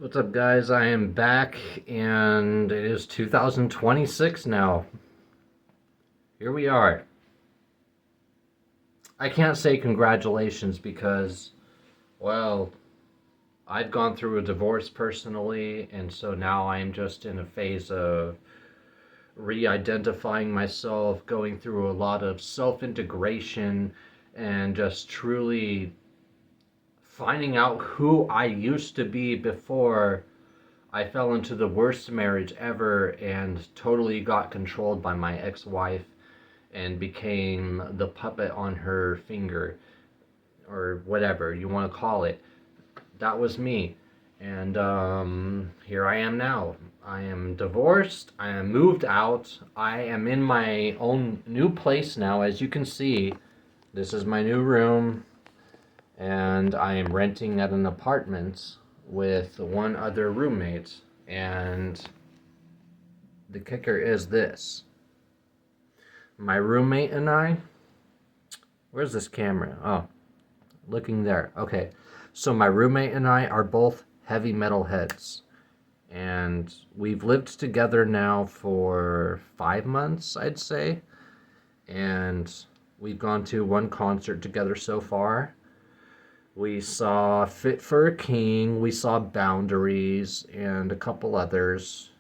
What's up, guys? I am back, and it is 2026 now. Here we are. I can't say congratulations because, well, I've gone through a divorce personally, and so now I'm just in a phase of re identifying myself, going through a lot of self integration, and just truly finding out who I used to be before I fell into the worst marriage ever and totally got controlled by my ex wife and became the puppet on her finger or whatever you want to call it. That was me. And here I am now. I am divorced. I am moved out. I am in my own new place now. As you can see, this is my new room. And I am renting at an apartment with one other roommate. And the kicker is this. My roommate and I, where's this camera? Oh, looking there. Okay. So my roommate and I are both heavy metal heads. And we've lived together now for 5 months, I'd say. And we've gone to one concert together so far. We saw Fit for a King, we saw Boundaries, and a couple others.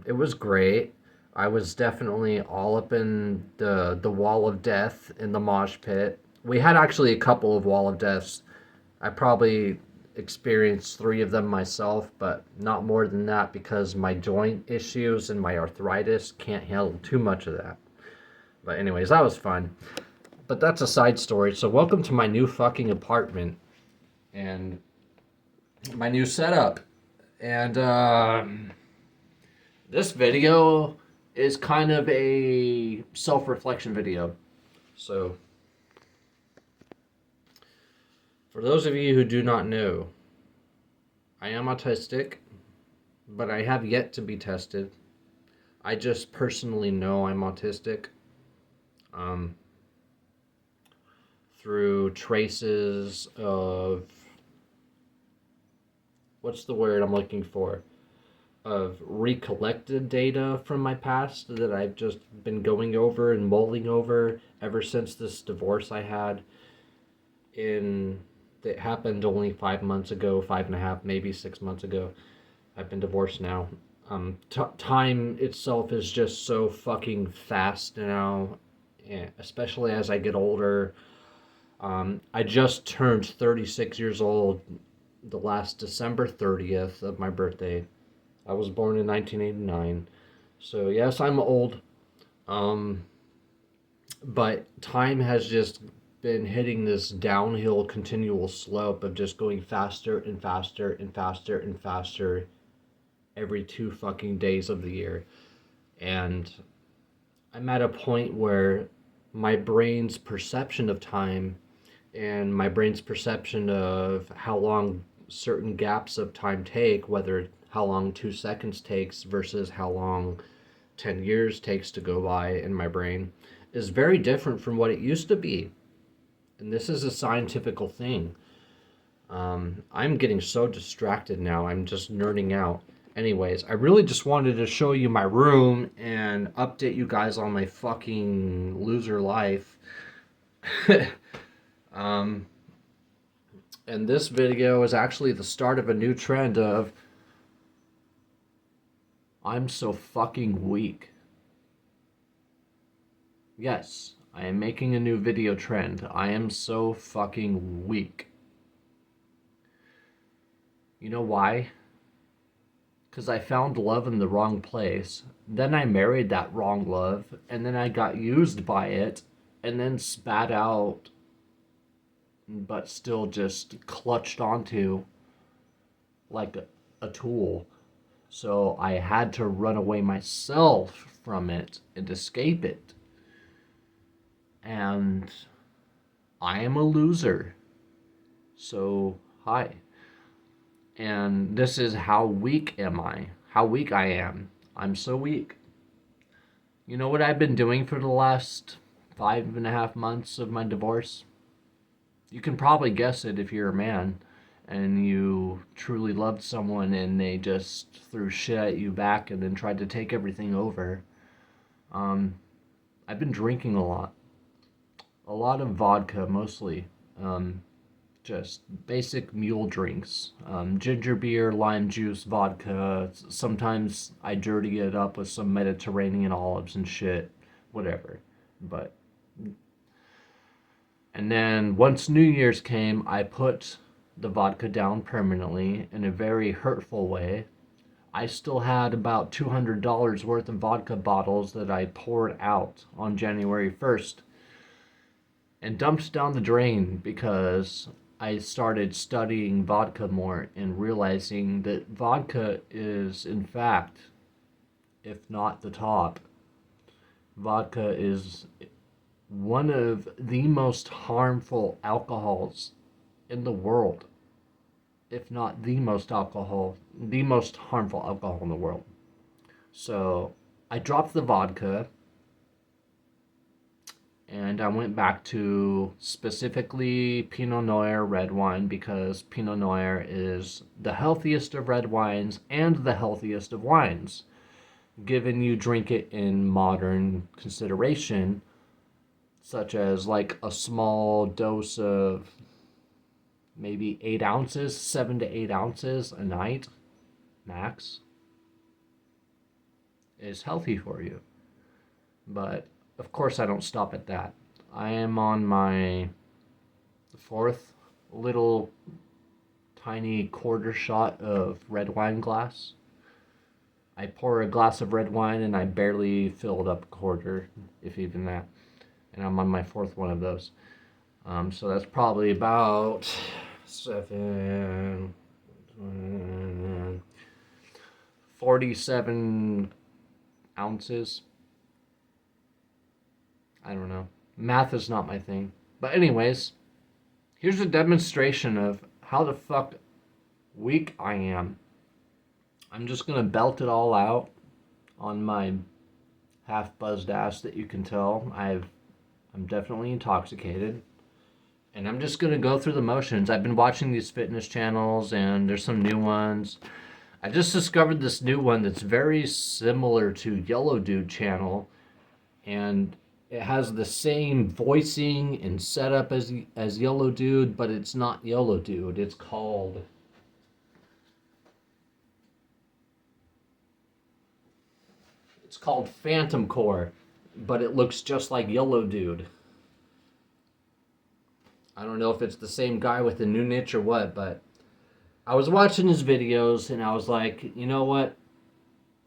It was great. I was definitely all up in the wall of death in the mosh pit. We had actually a couple of wall of deaths. I probably experienced 3 of them myself, but not more than that because my joint issues and my arthritis can't handle too much of that. But anyways, that was fun. But that's a side story. So welcome to my new fucking apartment and my new setup. And this video is kind of a self-reflection video. So for those of you who do not know, I am autistic, but I have yet to be tested. I just personally know I'm autistic. Through traces of, what's the word I'm looking for? Of recollected data from my past that I've just been going over and mulling over ever since this divorce I had that happened only 5 months ago, 5.5, maybe 6 months ago. I've been divorced now. Time itself is just so fucking fast now, especially as I get older. I just turned 36 years old the last December 30th of my birthday. I was born in 1989. So yes, I'm old. But time has just been hitting this downhill continual slope of just going faster and faster and faster and faster every 2 fucking days of the year. And I'm at a point where my brain's perception of time and my brain's perception of how long certain gaps of time take, whether how long 2 seconds takes versus how long 10 years takes to go by in my brain, is very different from what it used to be. And this is a scientific thing. I'm getting so distracted now. I'm just nerding out. Anyways, I really just wanted to show you my room and update you guys on my fucking loser life. And this video is actually the start of a new trend of I'm so fucking weak. Yes, I am making a new video trend. I am so fucking weak. You know why? Because I found love in the wrong place. Then I married that wrong love, and then I got used by it, and then spat out, but still just clutched onto like a tool. So I had to run away myself from it and escape it. And I am a loser. So, hi. And this is how weak am I? How weak I am. I'm so weak. You know what I've been doing for the last 5.5 months of my divorce? You can probably guess it if you're a man and you you truly loved someone and they just threw shit at you back and then tried to take everything over. Um, I've been drinking a lot of vodka mostly. Um, just basic mule drinks, ginger beer, lime juice, vodka. Sometimes I dirty it up with some Mediterranean olives and shit, whatever. But and then once New Year's came, I put the vodka down permanently in a very hurtful way. I still had about $200 worth of vodka bottles that I poured out on January 1st and dumped down the drain because I started studying vodka more and realizing that vodka is, in fact, if not the top, vodka is one of the most harmful alcohols in the world, if not the most harmful alcohol in the world. So I dropped the vodka and I went back to specifically Pinot Noir red wine because Pinot Noir is the healthiest of red wines and the healthiest of wines, given you drink it in modern consideration, such as like a small dose of maybe 8 ounces, 7 to 8 ounces a night, max, is healthy for you. But of course, I don't stop at that. I am on my fourth little tiny quarter shot of red wine glass. I pour a glass of red wine and I barely filled up a quarter, if even that. And I'm on my fourth one of those. So that's probably about 47 ounces. I don't know. Math is not my thing. But anyways, here's a demonstration of how the fuck weak I am. I'm just gonna belt it all out on my half buzzed ass that you can tell. I'm definitely intoxicated. And I'm just gonna go through the motions. I've been watching these fitness channels and there's some new ones. I just discovered this new one that's very similar to Yellow Dude channel, and it has the same voicing and setup as Yellow Dude, but it's not Yellow Dude. It's called Phantom Core, but it looks just like Yellow Dude. I don't know if it's the same guy with the new niche or what, but I was watching his videos and I was like, you know what?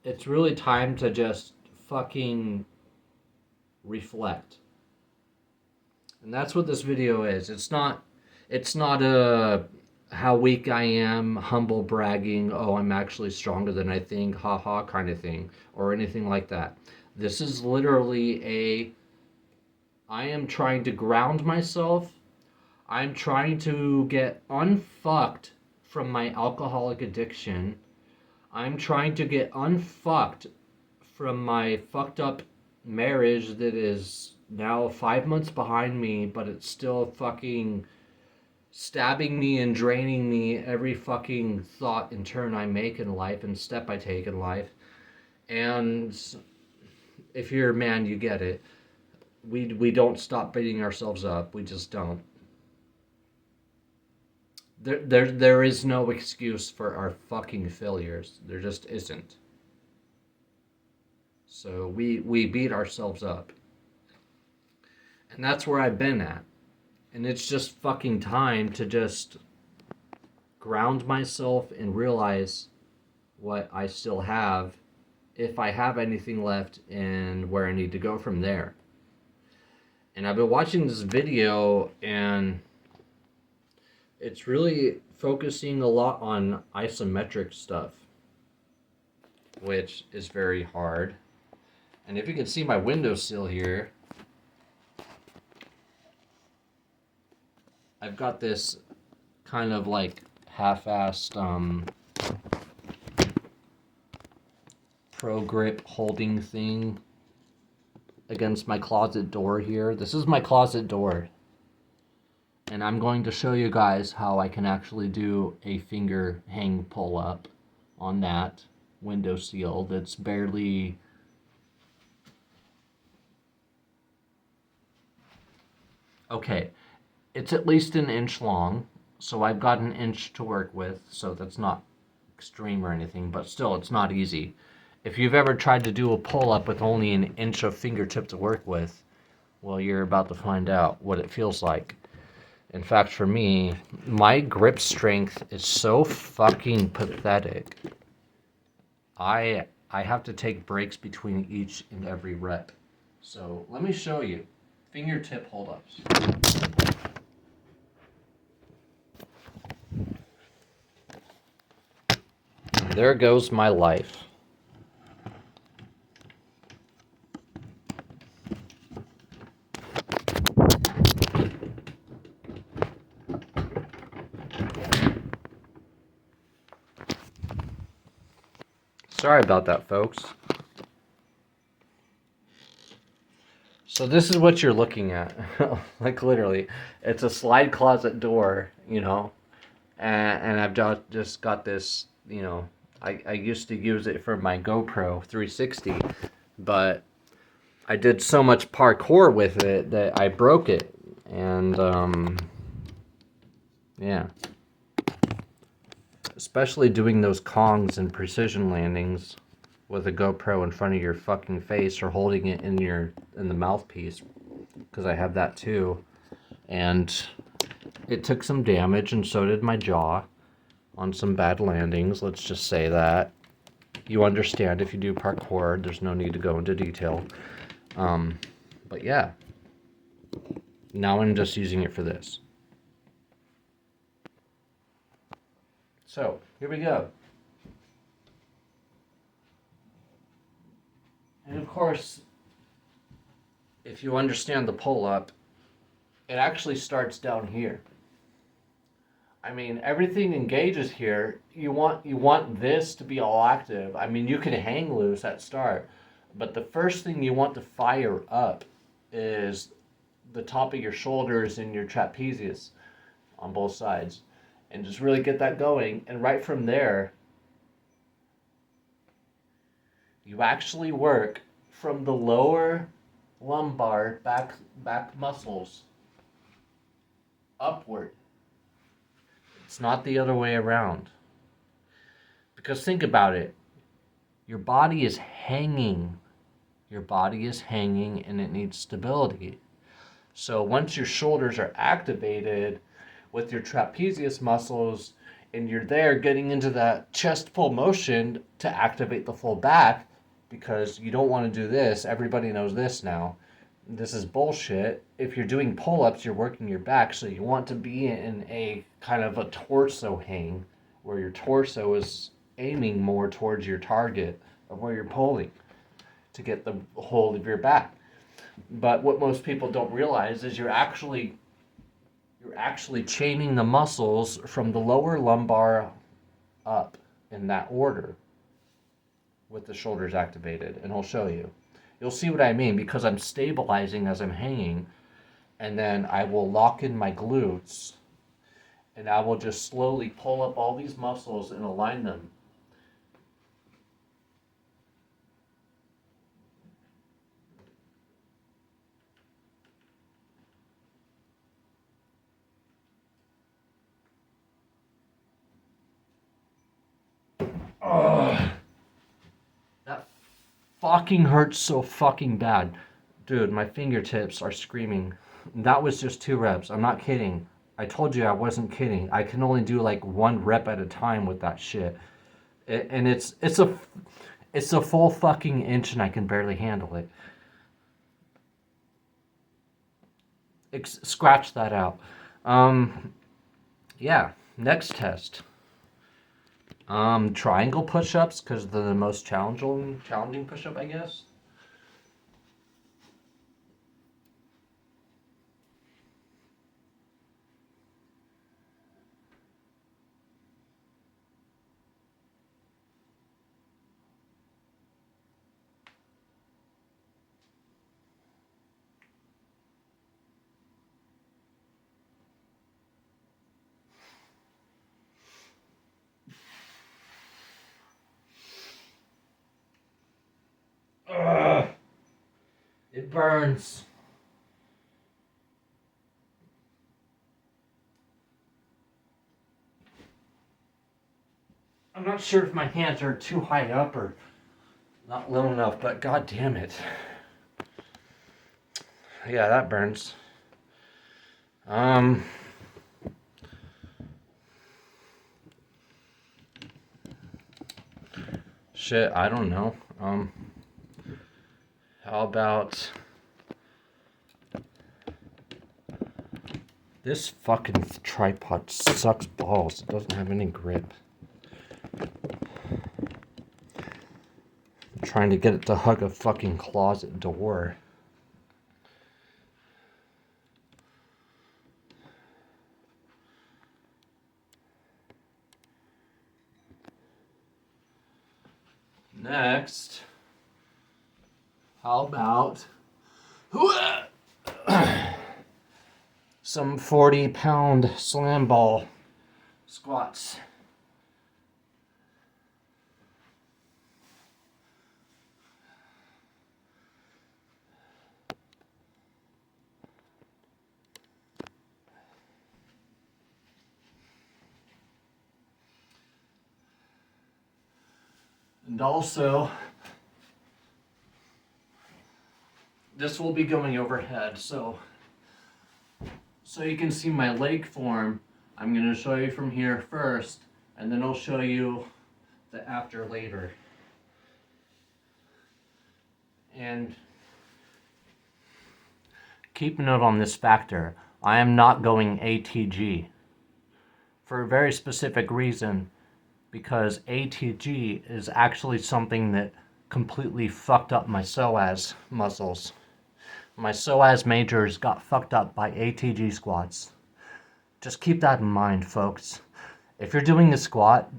It's really time to just fucking reflect. And that's what this video is. It's not a how weak I am, humble bragging, oh, I'm actually stronger than I think, haha kind of thing, or anything like that. This is literally I am trying to ground myself. I'm trying to get unfucked from my alcoholic addiction. I'm trying to get unfucked from my fucked up marriage that is now 5 months behind me, but it's still fucking stabbing me and draining me every fucking thought and turn I make in life and step I take in life. And if you're a man, you get it. We don't stop beating ourselves up. We just don't. There is no excuse for our fucking failures. There just isn't. So we beat ourselves up. And that's where I've been at. And it's just fucking time to just ground myself and realize what I still have, if I have anything left, and where I need to go from there. And I've been watching this video, and it's really focusing a lot on isometric stuff, which is very hard. And if you can see my windowsill here, I've got this kind of like half-assed pro grip holding thing against my closet door here. This is my closet door. And I'm going to show you guys how I can actually do a finger hang pull up on that window seal that's barely... Okay, it's at least an inch long, so I've got an inch to work with, so that's not extreme or anything, but still, it's not easy. If you've ever tried to do a pull-up with only an inch of fingertip to work with, well, you're about to find out what it feels like. In fact, for me, my grip strength is so fucking pathetic. I have to take breaks between each and every rep. So let me show you. Fingertip hold-ups. There goes my life. Sorry about that, folks. So this is what you're looking at. Like literally, it's a slide closet door, you know, and I've just got this, you know, I used to use it for my GoPro 360, but I did so much parkour with it that I broke it. And, yeah. Especially doing those Kongs and precision landings with a GoPro in front of your fucking face or holding it in the mouthpiece, because I have that too. And it took some damage, and so did my jaw on some bad landings, let's just say that. You understand if you do parkour, there's no need to go into detail. But yeah, now I'm just using it for this. So, here we go. And of course, if you understand the pull-up, it actually starts down here. I mean, everything engages here. You want this to be all active. I mean, you can hang loose at start, but the first thing you want to fire up is the top of your shoulders and your trapezius on both sides, and just really get that going. And right from there, you actually work from the lower lumbar back muscles upward. It's not the other way around. Because think about it. Your body is hanging. Your body is hanging and it needs stability. So once your shoulders are activated with your trapezius muscles and you're there getting into that chest pull motion to activate the full back, because you don't want to do this. Everybody knows this now. This is bullshit. If you're doing pull-ups, you're working your back, so you want to be in a kind of a torso hang where your torso is aiming more towards your target of where you're pulling to get the hold of your back. But what most people don't realize is you're actually chaining the muscles from the lower lumbar up in that order with the shoulders activated, and I'll show you. You'll see what I mean, because I'm stabilizing as I'm hanging, and then I will lock in my glutes, and I will just slowly pull up all these muscles and align them. Ugh. That fucking hurts so fucking bad. Dude, my fingertips are screaming. That was just 2 reps. I'm not kidding. I told you I wasn't kidding. I can only do like 1 rep at a time with that shit. And it's a full fucking inch and I can barely handle it. Scratch that out. Yeah, next test. Triangle push-ups, because they're the most challenging push-up, I guess. burns. I'm not sure if my hands are too high up or not low enough, but god damn it. Yeah, that burns. Shit, I don't know. How about this fucking tripod sucks balls. It doesn't have any grip. I'm trying to get it to hug a fucking closet door. Next, how about some 40-pound slam ball squats? And also, this will be going overhead, so you can see my leg form. I'm going to show you from here first, and then I'll show you the after later. And keep note on this factor. I am not going ATG for a very specific reason, because ATG is actually something that completely fucked up my psoas muscles. My psoas majors got fucked up by ATG squats. Just keep that in mind, folks. If you're doing a squat,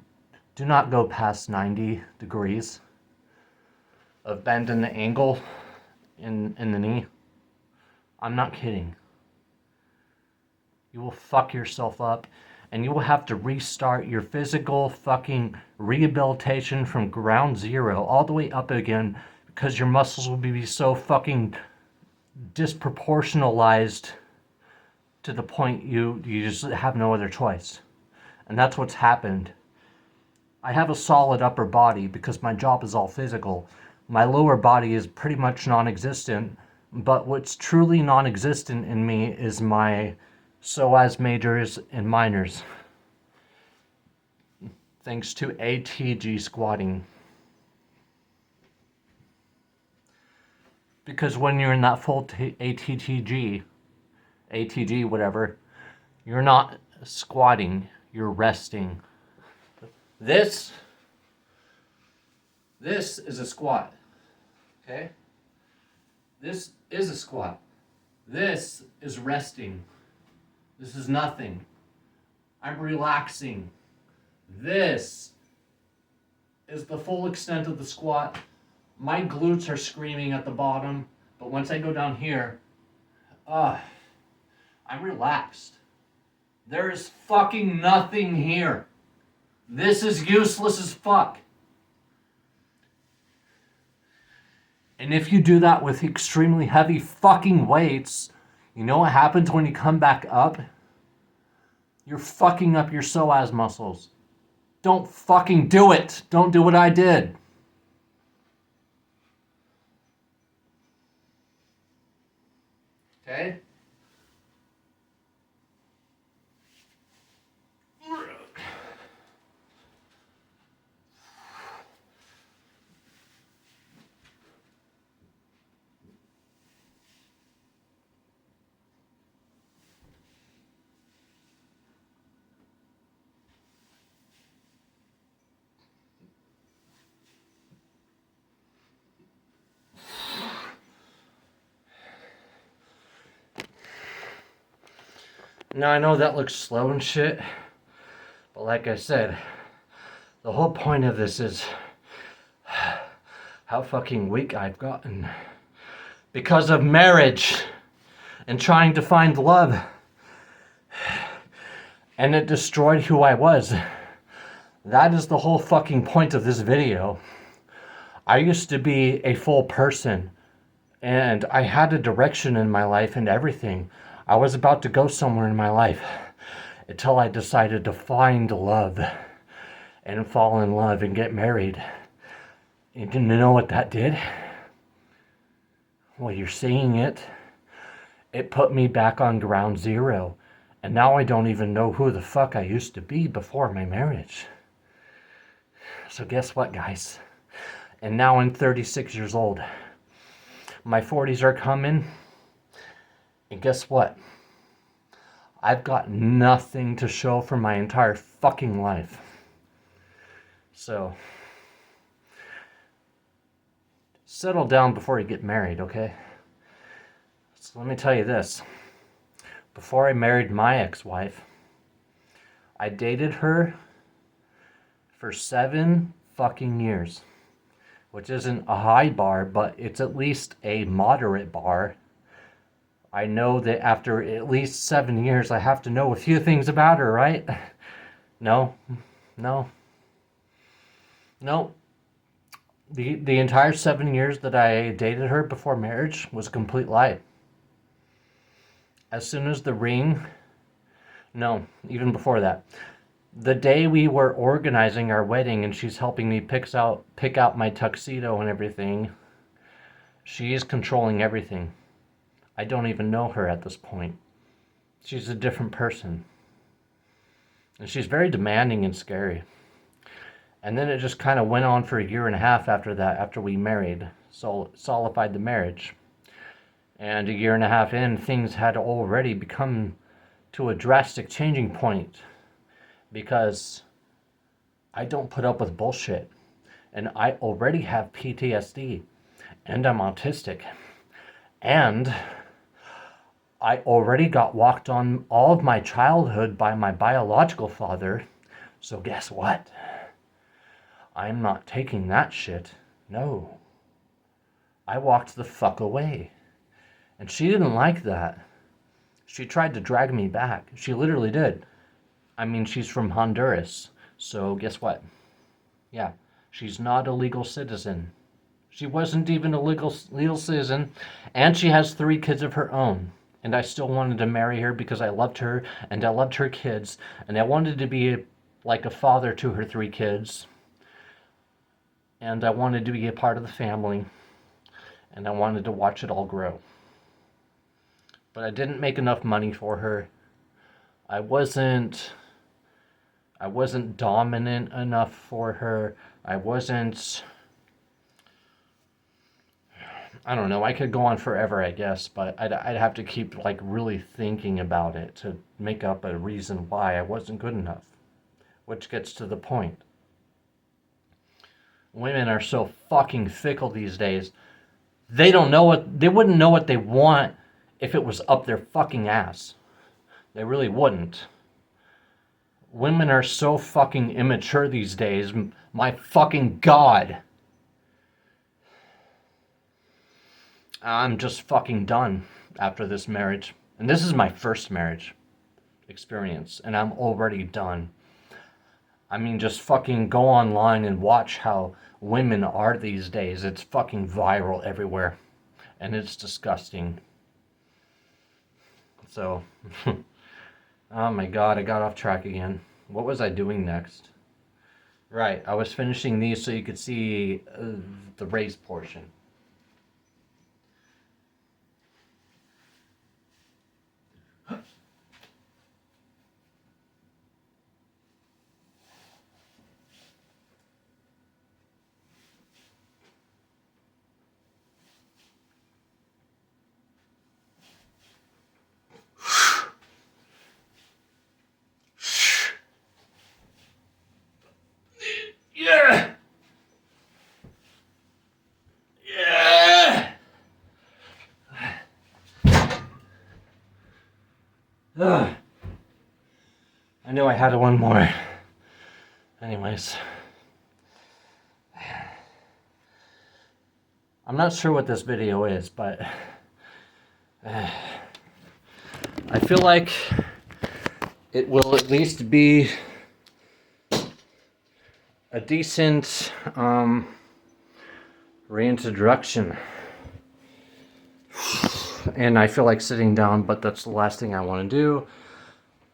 do not go past 90 degrees of bend in the angle in the knee. I'm not kidding. You will fuck yourself up, and you will have to restart your physical fucking rehabilitation from ground zero all the way up again, because your muscles will be so fucking disproportionalized to the point you just have no other choice. And that's what's happened. I have a solid upper body because my job is all physical. My lower body is pretty much non-existent, but what's truly non-existent in me is my psoas majors and minors, thanks to ATG squatting. Because when you're in that full ATG, whatever, you're not squatting, you're resting. This is a squat, okay? This is a squat. This is resting. This is nothing. I'm relaxing. This is the full extent of the squat. My glutes are screaming at the bottom, but once I go down here, I'm relaxed. There is fucking nothing here. This is useless as fuck. And if you do that with extremely heavy fucking weights, you know what happens when you come back up? You're fucking up your psoas muscles. Don't fucking do it. Don't do what I did. Okay? Now I know that looks slow and shit, but like I said, the whole point of this is how fucking weak I've gotten because of marriage and trying to find love. And it destroyed who I was. That is the whole fucking point of this video. I used to be a full person, And I had a direction in my life and everything. I was about to go somewhere in my life until I decided to find love and fall in love and get married. You didn't know what that did? Well, you're seeing it. It put me back on ground zero. And now I don't even know who the fuck I used to be before my marriage. So guess what, guys? And now I'm 36 years old. My 40s are coming. And guess what? I've got nothing to show for my entire fucking life. So, settle down before you get married, okay? So let me tell you this. Before I married my ex-wife, I dated her for 7 fucking years. Which isn't a high bar, but it's at least a moderate bar. I know that after at least 7 years, I have to know a few things about her, right? No. No. The entire 7 years that I dated her before marriage was a complete lie. As soon as the ring, no, even before that. The day we were organizing our wedding and she's helping me pick out my tuxedo and everything, she is controlling everything. I don't even know her at this point. She's a different person. And she's very demanding and scary. And then it just kind of went on for 1.5 years after that, after we married, solidified the marriage. And 1.5 years in, things had already become to a drastic changing point. Because I don't put up with bullshit. And I already have PTSD. And I'm autistic. And I already got walked on all of my childhood by my biological father. So guess what? I'm not taking that shit. No. I walked the fuck away. And she didn't like that. She tried to drag me back. She literally did. I mean, she's from Honduras. So guess what? Yeah, she's not a legal citizen. She wasn't even a legal citizen. And she has 3 kids of her own. And I still wanted to marry her because I loved her and I loved her kids. And I wanted to be like a father to her 3 kids. And I wanted to be a part of the family. And I wanted to watch it all grow. But I didn't make enough money for her. I wasn't dominant enough for her. I don't know, I could go on forever, I guess, but I'd have to keep like really thinking about it to make up a reason why I wasn't good enough. Which gets to the point. Women are so fucking fickle these days. They wouldn't know what they want if it was up their fucking ass. They really wouldn't. Women are so fucking immature these days. My fucking God. I'm just fucking done after this marriage. And this is my first marriage experience. And I'm already done. I mean, just fucking go online and watch how women are these days. It's fucking viral everywhere. And it's disgusting. So, oh my God, I got off track again. What was I doing next? Right, I was finishing these so you could see the raised portion. Yeah! Yeah! Ugh. I knew I had one more. Anyways. I'm not sure what this video is, but I feel like it will at least be a decent reintroduction and I feel like sitting down, but that's the last thing I want to do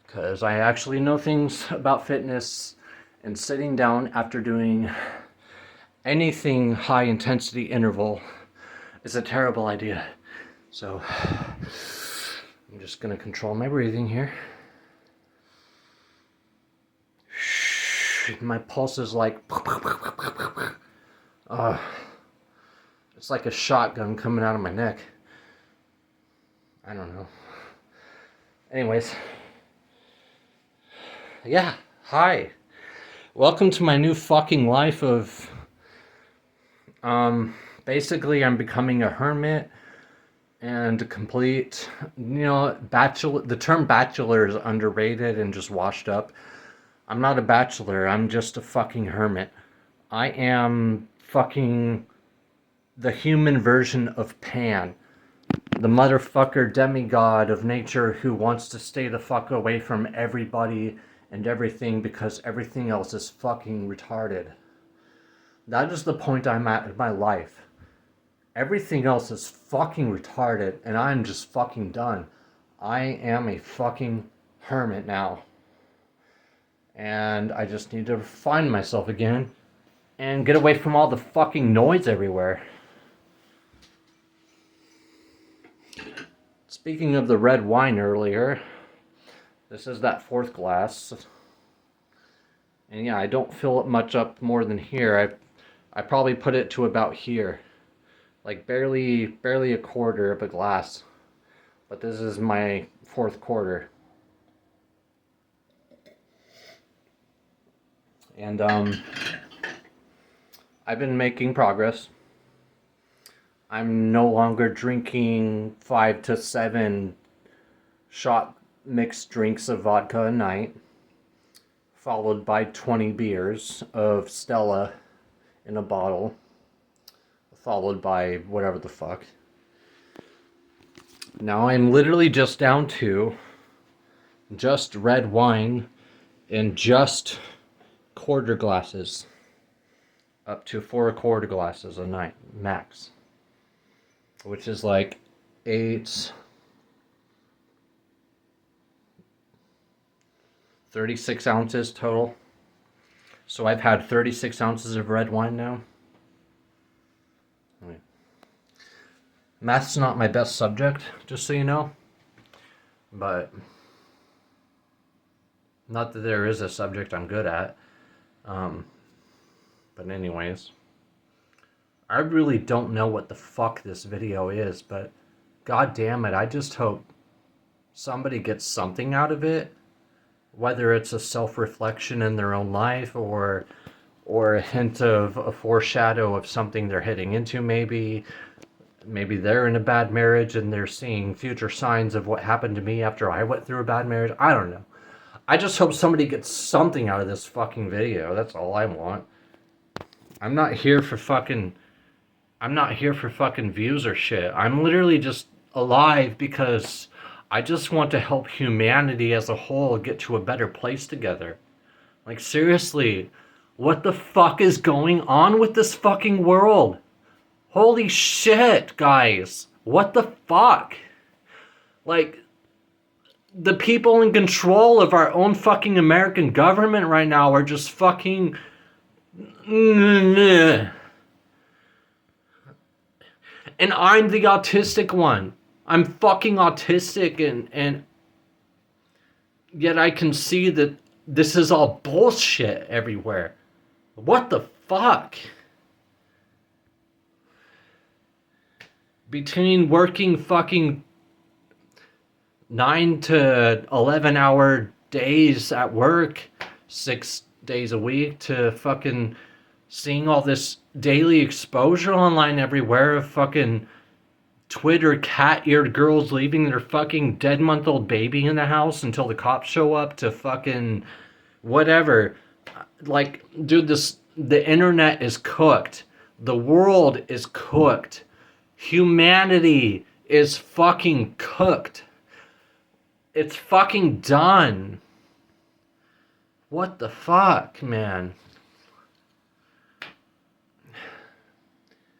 because I actually know things about fitness, and sitting down after doing anything high intensity interval is a terrible idea. So I'm just gonna control my breathing here. My pulse is like it's like a shotgun coming out of my neck. I don't know. Anyways, yeah, hi. Welcome to my new fucking life of basically I'm becoming a hermit and a complete, bachelor. The term bachelor is underrated and just washed up. I'm not a bachelor, I'm just a fucking hermit. I am fucking the human version of Pan, the motherfucker demigod of nature who wants to stay the fuck away from everybody and everything because everything else is fucking retarded. That is the point I'm at in my life. Everything else is fucking retarded and I'm just fucking done. I am a fucking hermit now. And I just need to find myself again and get away from all the fucking noise everywhere. Speaking of the red wine earlier, this is that fourth glass. And yeah, I don't fill it much up more than here. I probably put it to about here. Like barely a quarter of a glass. But this is my fourth quarter. And I've been making progress. I'm no longer drinking 5 to 7 shot mixed drinks of vodka a night, followed by 20 beers of Stella in a bottle, followed by whatever the fuck. Now I'm literally just down to just red wine and just quarter glasses, up to 4 quarter glasses a night max, which is like 36 ounces total. So I've had 36 ounces of red wine now. Math's not my best subject, just so you know, but not that there is a subject I'm good at. But anyways, I really don't know what the fuck this video is, but god damn it, I just hope somebody gets something out of it, whether it's a self-reflection in their own life or a hint of a foreshadow of something they're heading into. Maybe they're in a bad marriage and they're seeing future signs of what happened to me after I went through a bad marriage. I don't know. I just hope somebody gets something out of this fucking video. That's all I want. I'm not here for fucking views or shit. I'm literally just alive because I just want to help humanity as a whole get to a better place together. Like, seriously, what the fuck is going on with this fucking world? Holy shit, guys. What the fuck? Like, the people in control of our own fucking American government right now are just fucking... And I'm the autistic one. I'm fucking autistic and yet I can see that this is all bullshit everywhere. What the fuck? Between working fucking 9 to 11 hour days at work, 6 days a week, to fucking seeing all this daily exposure online everywhere of fucking Twitter cat-eared girls leaving their fucking dead-month-old baby in the house until the cops show up, to fucking whatever. Like, dude, the internet is cooked. The world is cooked. Humanity is fucking cooked. It's fucking done. What the fuck, man?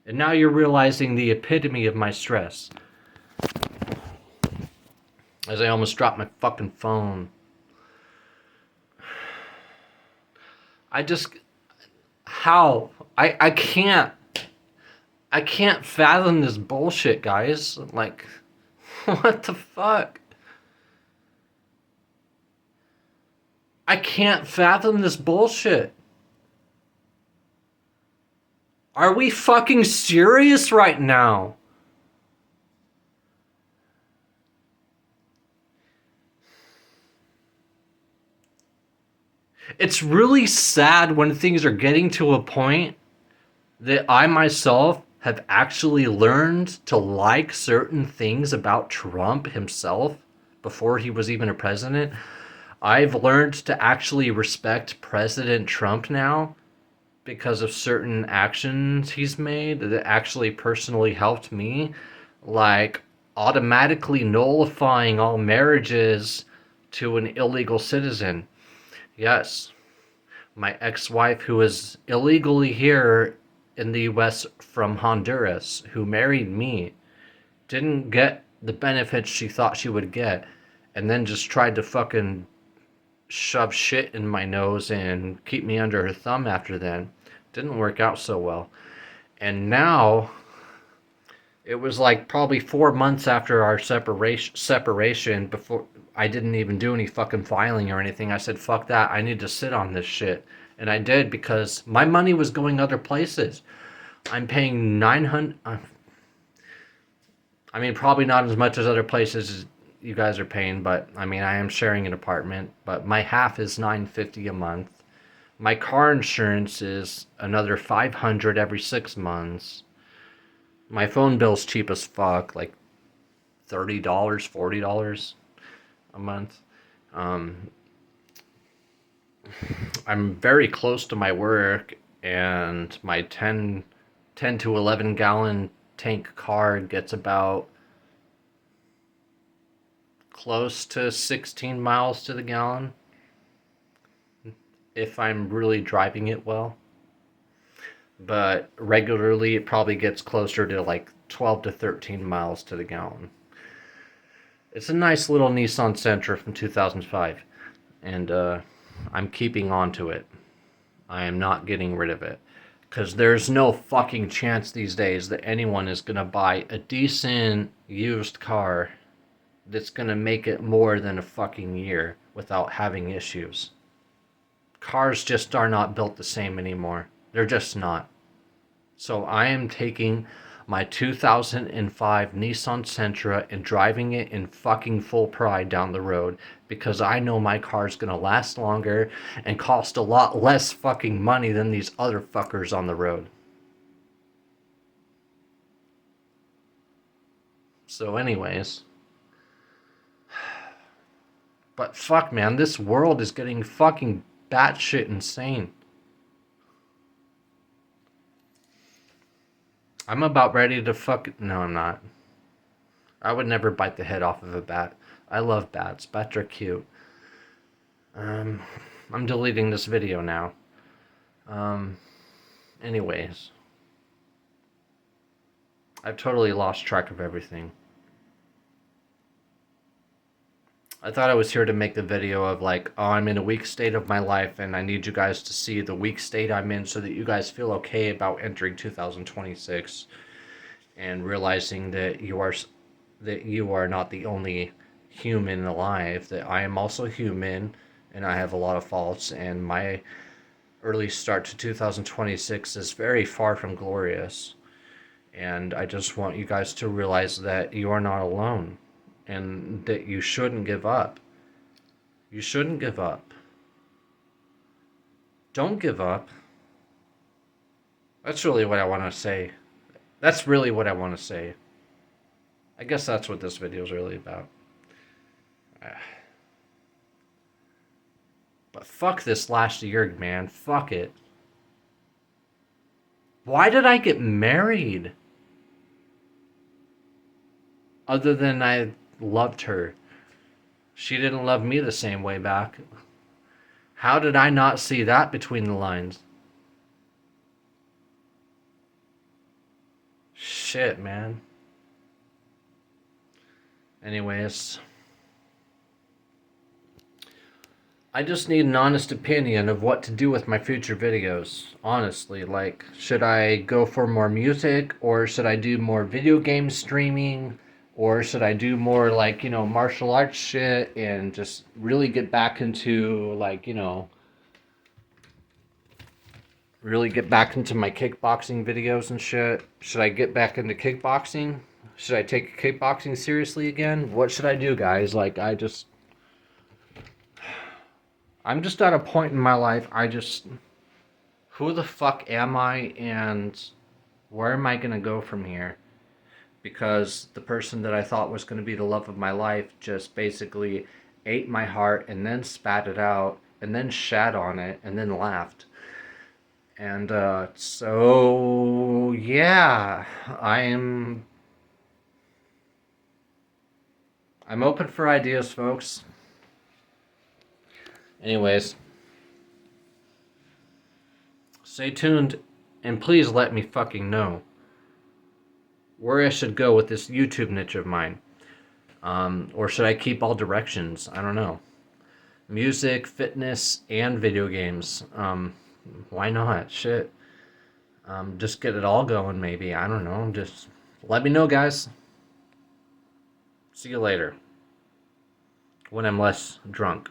And now you're realizing the epitome of my stress. As I almost dropped my fucking phone. I just... How? I can't. I can't fathom this bullshit, guys. Like, what the fuck? I can't fathom this bullshit. Are we fucking serious right now? It's really sad when things are getting to a point that I myself have actually learned to like certain things about Trump himself before he was even a president. I've learned to actually respect President Trump now because of certain actions he's made that actually personally helped me, like automatically nullifying all marriages to an illegal citizen. Yes, my ex-wife, who is illegally here in the US from Honduras, who married me, didn't get the benefits she thought she would get, and then just tried to fucking shove shit in my nose and keep me under her thumb after then. Didn't work out so well. And now, it was like probably 4 months after our separation, before I didn't even do any fucking filing or anything. I said, fuck that, I need to sit on this shit. And I did, because my money was going other places. I'm paying 900. I mean, probably not as much as other places you guys are paying, but I mean, I am sharing an apartment, but my half is $950 a month. My car insurance is another $500 every 6 months. My phone bill's cheap as fuck, like $30, $40 a month. I'm very close to my work, and my 10 to 11 gallon tank car gets about close to 16 miles to the gallon if I'm really driving it well. But regularly it probably gets closer to like 12 to 13 miles to the gallon. It's a nice little Nissan Sentra from 2005, and I'm keeping on to it. I am not getting rid of it, because there's no fucking chance these days that anyone is going to buy a decent used car that's going to make it more than a fucking year without having issues. Cars just are not built the same anymore. They're just not. So I am taking my 2005 Nissan Sentra and driving it in fucking full pride down the road, because I know my car's gonna last longer and cost a lot less fucking money than these other fuckers on the road. So anyways, but fuck, man, this world is getting fucking batshit insane. I'm about ready to fuck... No, I'm not. I would never bite the head off of a bat. I love bats. Bats are cute. I'm deleting this video now. Anyways. I've totally lost track of everything. I thought I was here to make the video of like, oh, I'm in a weak state of my life and I need you guys to see the weak state I'm in so that you guys feel okay about entering 2026 and realizing that you are not the only human alive, that I am also human and I have a lot of faults, and my early start to 2026 is very far from glorious. And I just want you guys to realize that you are not alone and that you shouldn't give up. You shouldn't give up. Don't give up. That's really what I want to say. That's really what I want to say. I guess that's what this video is really about. But fuck this last year, man. Fuck it. Why did I get married? Other than I loved her. She didn't love me the same way back. How did I not see that between the lines? Shit, man. Anyways, I just need an honest opinion of what to do with my future videos. Honestly, like, should I go for more music, or should I do more video game streaming, or should I do more, like, martial arts shit and just really get back into, like, really get back into my kickboxing videos and shit? Should I get back into kickboxing? Should I take kickboxing seriously again? What should I do, guys? Like, I'm just at a point in my life, who the fuck am I, and where am I gonna go from here? Because the person that I thought was gonna be the love of my life just basically ate my heart and then spat it out and then shat on it and then laughed. And so yeah, I'm open for ideas, folks. Anyways, stay tuned and please let me fucking know where I should go with this YouTube niche of mine. Or should I keep all directions? I don't know. Music, fitness, and video games. Why not? Shit. Just get it all going, maybe. I don't know. Just let me know, guys. See you later. When I'm less drunk.